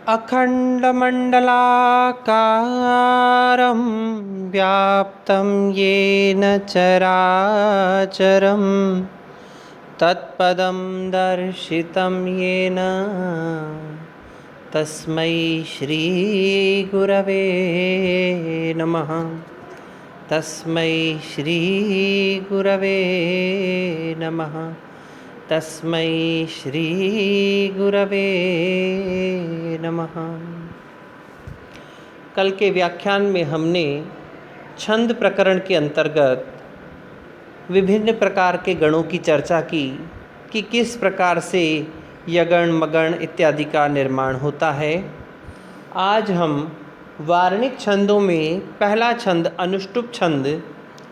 अखण्डमण्डलाकारं व्याप्तं येन चराचरं तत्पदं दर्शितं येन तस्मै श्रीगुरवे नमः। तस्मै श्रीगुरवे नमः। तस्मै श्रीगुरवे नमः। कल के व्याख्यान में हमने छंद प्रकरण के अंतर्गत विभिन्न प्रकार के गणों की चर्चा की कि किस प्रकार से यगण मगण इत्यादि का निर्माण होता है। आज हम वार्णिक छंदों में पहला छंद अनुष्टुप छंद,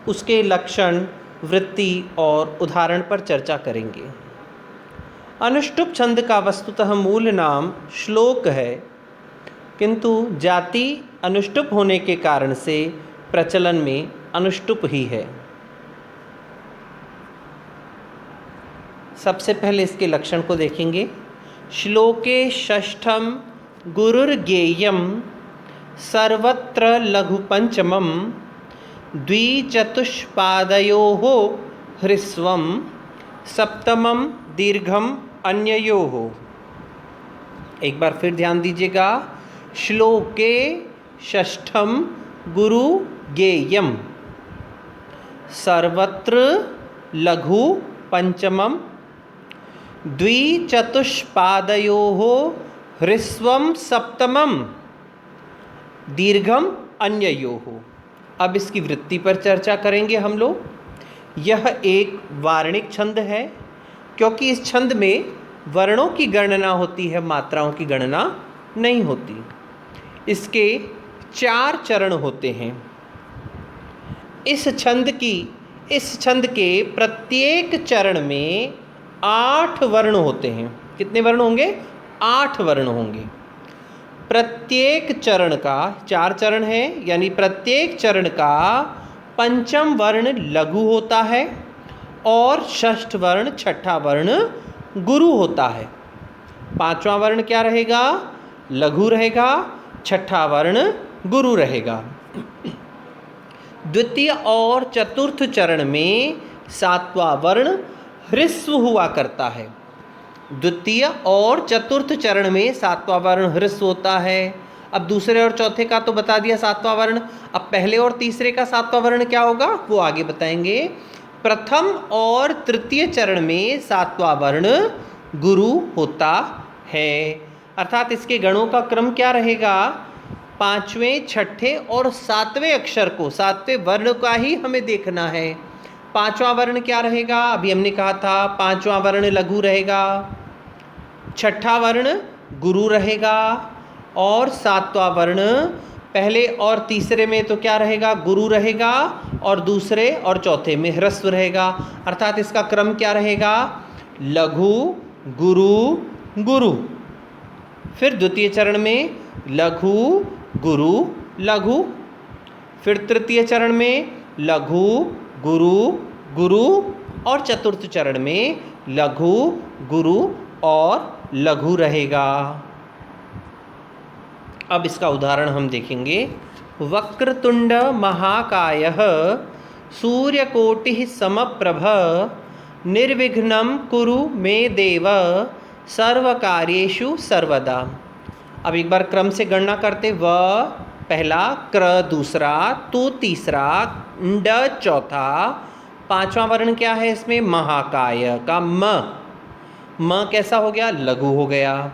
उसके लक्षण, वृत्ति और उदाहरण पर चर्चा करेंगे। अनुष्टुप छंद का वस्तुतः मूल नाम श्लोक है, किंतु जाति अनुष्टुप होने के कारण से प्रचलन में अनुष्टुप ही है। सबसे पहले इसके लक्षण को देखेंगे। श्लोके षष्ठम गुरुर्ज्ञेयम सर्वत्र लघु पंचमम द्विचतुष्पादयोः ह्रस्वं सप्तमम दीर्घम अन्ययोः। एक बार फिर ध्यान दीजिएगा। श्लोके षष्ठम गुरु ज्ञेयम सर्वत्र लघु पंचमम द्विचतुष्पादयोः ह्रस्वं सप्तमम दीर्घम अन्ययोः। अब इसकी वृत्ति पर चर्चा करेंगे हम लोग। यह एक वार्णिक छंद है, क्योंकि इस छंद में वर्णों की गणना होती है, मात्राओं की गणना नहीं होती। इसके 4 चरण होते हैं। इस छंद के प्रत्येक चरण में 8 वर्ण होते हैं। कितने वर्ण होंगे? 8 वर्ण होंगे। प्रत्येक चरण का 4 चरण है, यानी प्रत्येक चरण का पंचम वर्ण लघु होता है और षष्ठ वर्ण, छठा वर्ण गुरु होता है। 5वां वर्ण क्या रहेगा? लघु रहेगा। छठा वर्ण गुरु रहेगा। द्वितीय और चतुर्थ चरण में 7वां वर्ण ह्रस्व हुआ करता है। द्वितीय और चतुर्थ चरण में 7वां वर्ण ह्रस्व होता है। अब दूसरे और चौथे का तो बता दिया 7वां वर्ण। अब पहले और तीसरे का 7वां वर्ण क्या होगा वो आगे बताएंगे। प्रथम और तृतीय चरण में 7वां वर्ण गुरु होता है। अर्थात इसके गणों का क्रम क्या रहेगा? 5वें, छठे और 7वें अक्षर को, 7वें वर्ण का ही हमें देखना है। 5वां वर्ण क्या रहेगा? अभी हमने कहा था 5वां वर्ण लघु रहेगा, छठा वर्ण गुरु रहेगा और 7वां वर्ण पहले और तीसरे में तो क्या रहेगा? गुरु रहेगा और दूसरे और चौथे में ह्रस्व रहेगा। अर्थात इसका क्रम क्या रहेगा? लघु गुरु गुरु। फिर द्वितीय चरण में लघु गुरु लघु। फिर तृतीय चरण में लघु गुरु गुरु और चतुर्थ चरण में लघु गुरु और लघु रहेगा। अब इसका उदाहरण हम देखेंगे। वक्रतुंड महाकायः सूर्यकोटिः समप्रभ निर्विघ्नं कुरु मे देव सर्वकार्येषु सर्वदा। अब एक बार क्रम से गणना करते। व पहला, क्र दूसरा, तु तीसरा, ड चौथा, 5वां वर्ण क्या है इसमें? महाकाय का म कैसा हो गया? लघु हो गया।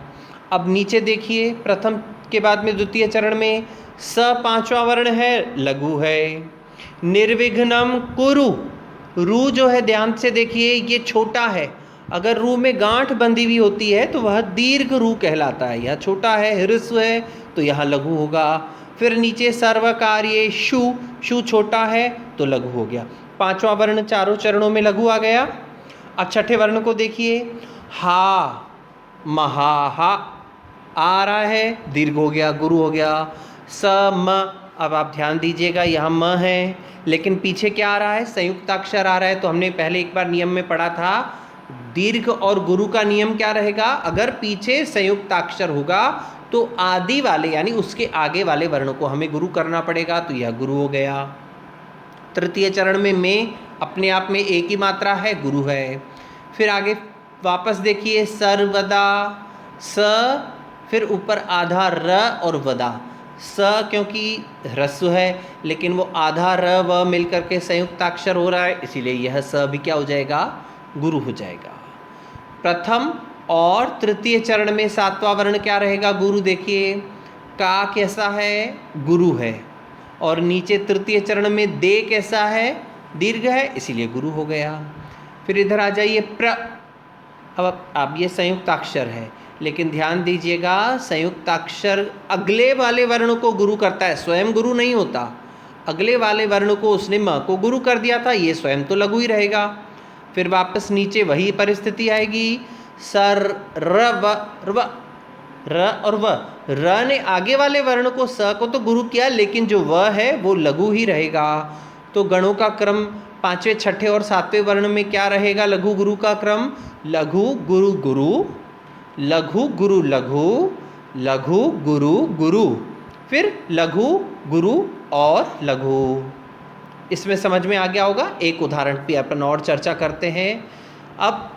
अब नीचे देखिए, प्रथम के बाद में द्वितीय चरण में स 5वां वर्ण है, लघु है। निर्विघ्नम कुरु, रू जो है ध्यान से देखिए ये छोटा है। अगर रू में गांठ बंधी हुई होती है तो वह दीर्घ रू कहलाता है। यह छोटा है, ह्रस्व है, तो यहाँ लघु होगा। फिर नीचे सर्वकार्य शु, शु छोटा है तो लघु हो गया। 5वां वर्ण चारों चरणों में लघु आ गया। अब छठे वर्ण को देखिए। हा, महा, हा आ रहा है, दीर्घ हो गया, गुरु हो गया। स म, अब आप ध्यान दीजिएगा यहाँ म है, लेकिन पीछे क्या आ रहा है? संयुक्ताक्षर आ रहा है। तो हमने पहले एक बार नियम में पढ़ा था दीर्घ और गुरु का नियम क्या रहेगा? अगर पीछे संयुक्ताक्षर होगा तो आदि वाले यानी उसके आगे वाले वर्ण को हमें गुरु करना पड़ेगा, तो यह गुरु हो गया। तृतीय चरण में अपने आप में एक ही मात्रा है, गुरु है। फिर आगे वापस देखिए, सर्वदा, स, फिर ऊपर आधा र और वदा। स क्योंकि ह्रस्व है, लेकिन वो आधा र व मिलकर के संयुक्ताक्षर हो रहा है, इसीलिए यह स भी क्या हो जाएगा? गुरु हो जाएगा। प्रथम और तृतीय चरण में सातवां वर्ण क्या रहेगा? गुरु। देखिए का कैसा है? गुरु है। और नीचे तृतीय चरण में दे कैसा है? दीर्घ है, इसीलिए गुरु हो गया। फिर इधर आ जाइए, प्र। अब ये संयुक्ताक्षर है, लेकिन ध्यान दीजिएगा संयुक्ताक्षर अगले वाले वर्ण को गुरु करता है, स्वयं गुरु नहीं होता। अगले वाले वर्ण को उसने म को गुरु कर दिया था, ये स्वयं तो लघु ही रहेगा। फिर वापस नीचे वही परिस्थिति आएगी, सर र व र र और व। र ने आगे वाले वर्ण को स को तो गुरु किया, लेकिन जो व है वो लघु ही रहेगा। तो गणों का क्रम पांचवें, छठे और सातवें वर्ण में क्या रहेगा? लघु गुरु का क्रम, लघु गुरु गुरु, लघु गुरु लघु, लघु गुरु गुरु, फिर लघु गुरु और लघु। इसमें समझ में आ गया होगा। एक उदाहरण पे अपन और चर्चा करते हैं। अब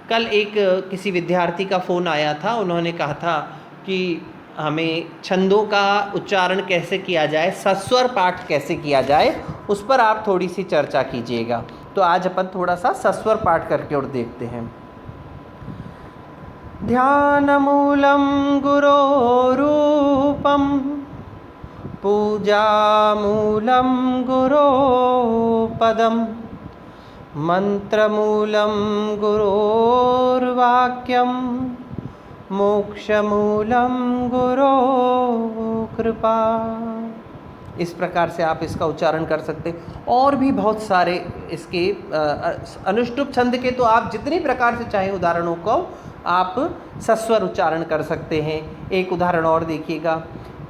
कल एक किसी विद्यार्थी का फ़ोन आया था, उन्होंने कहा था कि हमें छंदों का उच्चारण कैसे किया जाए, सस्वर पाठ कैसे किया जाए, उस पर आप थोड़ी सी चर्चा कीजिएगा। तो आज अपन थोड़ा सा सस्वर पाठ करके और देखते हैं। ध्यानमूलं गुरोरूपं पूजामूलं गुरोपदं मंत्रमूलं गुरोर्वाक्यं मोक्षमूलं गुरो कृपा। इस प्रकार से आप इसका उच्चारण कर सकते हैं। और भी बहुत सारे इसके अनुष्टुप छंद के तो आप जितनी प्रकार से चाहे उदाहरणों को आप सस्वर उच्चारण कर सकते हैं। एक उदाहरण और देखिएगा,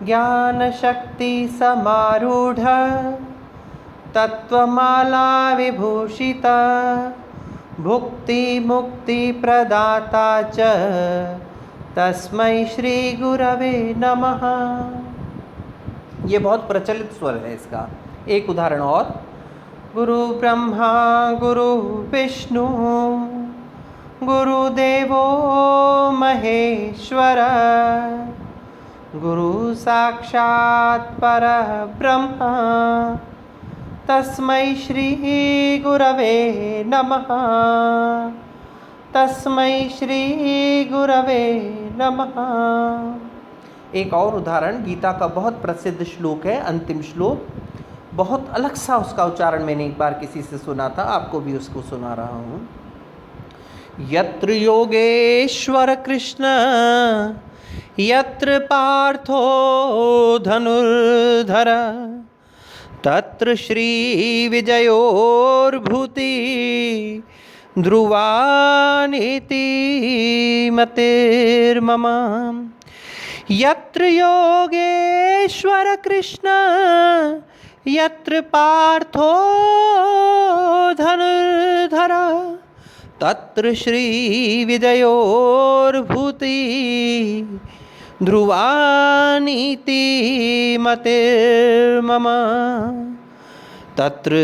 ज्ञान शक्ति समारूढ़ तत्वमाला विभूषिता भुक्ति मुक्ति प्रदाता च तस्मै श्री गुरवे नमः। ये बहुत प्रचलित स्वर है इसका। एक उदाहरण और, गुरु ब्रह्मा गुरु विष्णु गुरुदेवो महेश्वर गुरु साक्षात् परब्रह्म तस्मै श्री गुरवे नमः, तस्मै श्री गुरवे नमः। एक और उदाहरण, गीता का बहुत प्रसिद्ध श्लोक है, अंतिम श्लोक। बहुत अलग सा उसका उच्चारण मैंने एक बार किसी से सुना था, आपको भी उसको सुना रहा हूँ। यत्र योगेश्वर कृष्ण यत्र पार्थो धनुर्धर तत्र श्री विजयोर्भूति ध्रुवा नीति मतिर्मम। यत्र योगेश्वर कृष्ण यत्र पार्थो धनुर्धर तत्र श्री विजयोर्भूति ध्रुवा नीति मतिर्मम। तत्र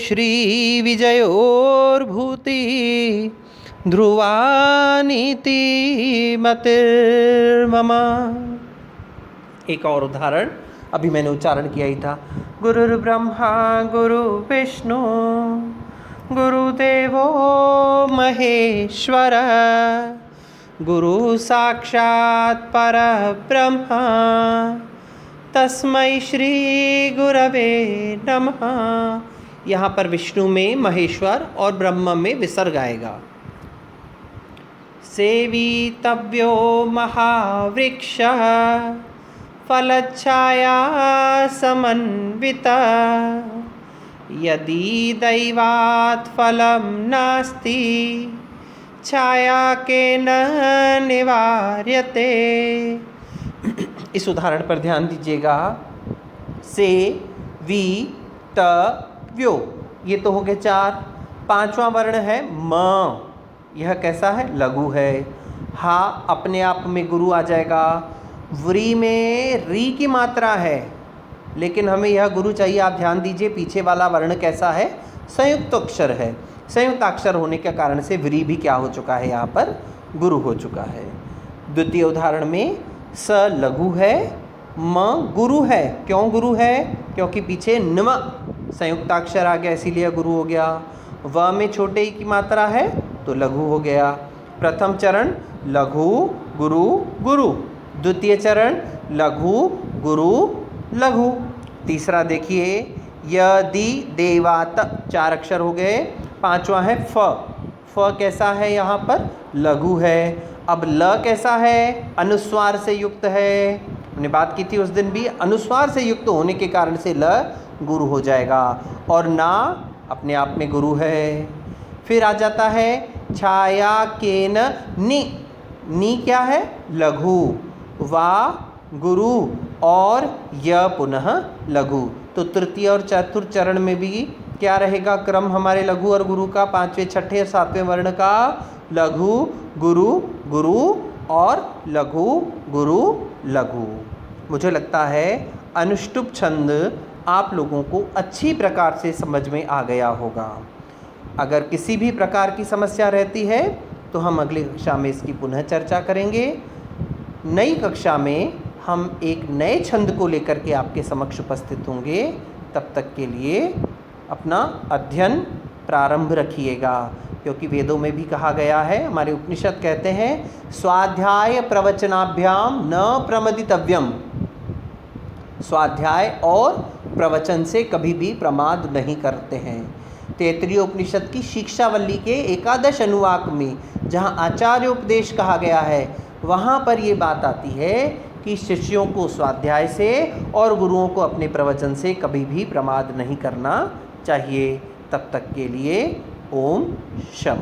श्री विजयोर्भूति ध्रुवा नीति मतिर्मम। एक और उदाहरण अभी मैंने उच्चारण किया ही था, गुरुर्ब्रह्मा गुरु विष्णु गुरुदेवो महेश्वर गुरु साक्षात् परब्रह्म तस्मै श्री गुरवे नमः। यहाँ पर विष्णु में महेश्वर और ब्रह्म में विसर्ग आएगा। सेवितव्यो महावृक्षः फलच्छाया समन्विता यदि दैवात् फलं नास्ति छाया के न निवार्यते। इस उदाहरण पर ध्यान दीजिएगा। से वी त व्यो, ये तो हो गए चार। पांचवा वर्ण है म, यह कैसा है? लघु है। हा अपने आप में गुरु आ जाएगा। व्री में री की मात्रा है, लेकिन हमें यह गुरु चाहिए। आप ध्यान दीजिए पीछे वाला वर्ण कैसा है? संयुक्त अक्षर है। संयुक्त अक्षर होने के कारण से व्री भी क्या हो चुका है? यहाँ पर गुरु हो चुका है। द्वितीय उदाहरण में स लघु है, म गुरु है। क्यों गुरु है? क्योंकि पीछे नम संयुक्ताक्षर आ गया, इसीलिए गुरु हो गया। व में छोटे ई की मात्रा है तो लघु हो गया। प्रथम चरण लघु गुरु गुरु, द्वितीय चरण लघु गुरु लघु। तीसरा देखिए यदि देवात, 4 अक्षर हो गए। पांचवा है फ। फ कैसा है? यहाँ पर लघु है। अब ल कैसा है? अनुस्वार से युक्त है। हमने बात की थी उस दिन भी, अनुस्वार से युक्त होने के कारण से ल गुरु हो जाएगा। और ना अपने आप में गुरु है। फिर आ जाता है छाया केन नि। नी क्या है? लघु। वा गुरु और य पुनः लघु। तो तृतीय और चतुर्थ चरण में भी क्या रहेगा क्रम हमारे लघु और गुरु का? 5वें 6ठे और 7वें वर्ण का लघु गुरु गुरु और लघु गुरु लघु। मुझे लगता है अनुष्टुप छंद आप लोगों को अच्छी प्रकार से समझ में आ गया होगा। अगर किसी भी प्रकार की समस्या रहती है तो हम अगली कक्षा में इसकी पुनः चर्चा करेंगे। नई कक्षा में हम एक नए छंद को लेकर के आपके समक्ष उपस्थित होंगे। तब तक के लिए अपना अध्ययन प्रारंभ रखिएगा, क्योंकि वेदों में भी कहा गया है, हमारे उपनिषद कहते हैं स्वाध्याय प्रवचनाभ्याम न प्रमदितव्यम। स्वाध्याय और प्रवचन से कभी भी प्रमाद नहीं करते हैं। तैत्तिरीय उपनिषद की शिक्षावल्ली के 11 अनुवाक में जहाँ आचार्य उपदेश कहा गया है, वहाँ पर ये बात आती है कि शिष्यों को स्वाध्याय से और गुरुओं को अपने प्रवचन से कभी भी प्रमाद नहीं करना चाहिए। तब तक के लिए ओम शम।